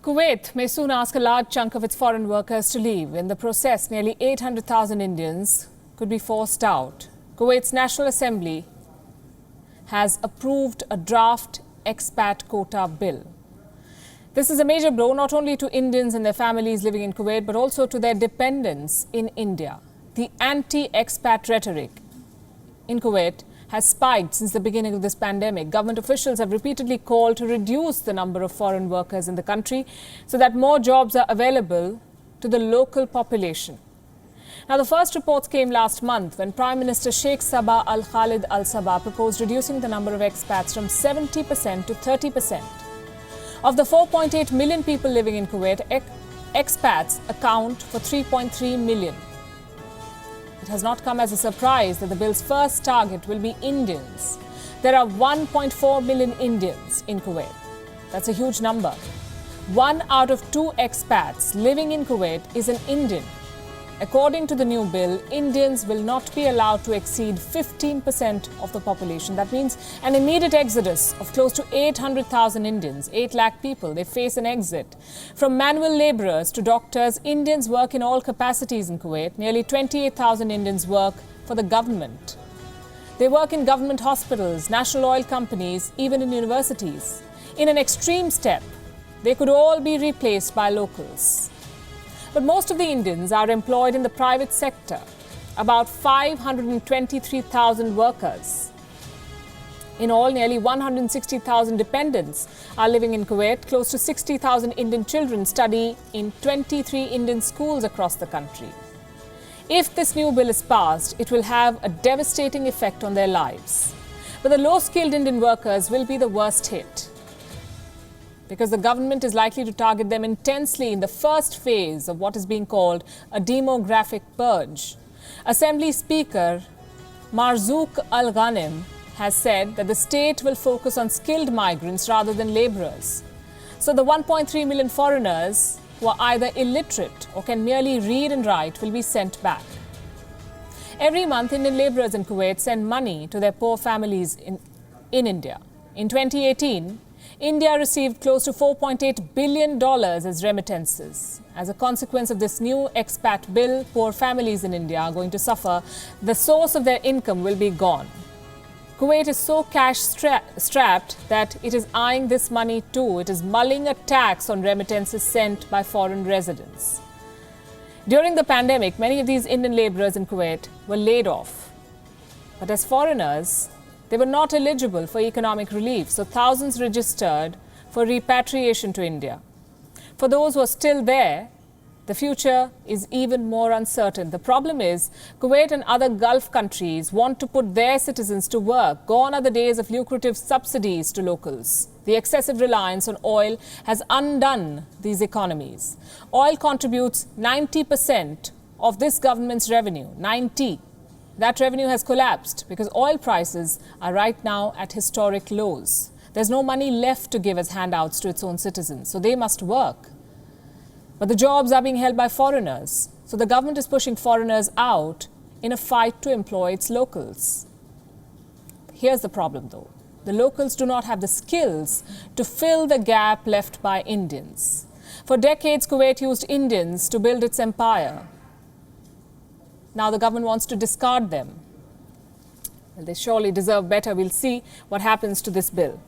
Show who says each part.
Speaker 1: Kuwait may soon ask a large chunk of its foreign workers to leave. In the process, nearly 800,000 Indians could be forced out. Kuwait's National Assembly has approved a draft expat quota bill. This is a major blow not only to Indians and their families living in Kuwait, but also to their dependents in India. The anti-expat rhetoric in Kuwait has spiked since the beginning of this pandemic. Government officials have repeatedly called to reduce the number of foreign workers in the country so that more jobs are available to the local population. Now, the first reports came last month when Prime Minister Sheikh Sabah Al Khalid Al Sabah proposed reducing the number of expats from 70% to 30%. Of the 4.8 million people living in Kuwait, expats account for 3.3 million. It has not come as a surprise that the bill's first target will be Indians. There are 1.4 million Indians in Kuwait. That's a huge number. 1 out of 2 expats living in Kuwait is an Indian. According to the new bill, Indians will not be allowed to exceed 15% of the population. That means an immediate exodus of close to 800,000 Indians, 8 lakh people. They face an exit. From manual laborers to doctors, Indians work in all capacities in Kuwait. Nearly 28,000 Indians work for the government. They work in government hospitals, national oil companies, even in universities. In an extreme step, they could all be replaced by locals. But most of the Indians are employed in the private sector, about 523,000 workers. In all, nearly 160,000 dependents are living in Kuwait. Close to 60,000 Indian children study in 23 Indian schools across the country. If this new bill is passed, it will have a devastating effect on their lives. But the low-skilled Indian workers will be the worst hit, because the government is likely to target them intensely in the first phase of what is being called a demographic purge. Assembly Speaker Marzouk Al Ghanem has said that the state will focus on skilled migrants rather than laborers. So the 1.3 million foreigners who are either illiterate or can merely read and write will be sent back. Every month, Indian laborers in Kuwait send money to their poor families in India. In 2018, India received close to $4.8 billion as remittances. As a consequence of this new expat bill, poor families in India are going to suffer. The source of their income will be gone. Kuwait is so cash-strapped that it is eyeing this money too. It is mulling a tax on remittances sent by foreign residents. During the pandemic, many of these Indian laborers in Kuwait were laid off. But as foreigners, they were not eligible for economic relief, so thousands registered for repatriation to India. For those who are still there, the future is even more uncertain. The problem is, Kuwait and other Gulf countries want to put their citizens to work. Gone are the days of lucrative subsidies to locals. The excessive reliance on oil has undone these economies. Oil contributes 90% of this government's revenue, 90%. That revenue has collapsed because oil prices are right now at historic lows. There's no money left to give as handouts to its own citizens, so they must work. But the jobs are being held by foreigners, so the government is pushing foreigners out in a fight to employ its locals. Here's the problem though. The locals do not have the skills to fill the gap left by Indians. For decades, Kuwait used Indians to build its empire. Now the government wants to discard them. Well, they surely deserve better. We'll see what happens to this bill.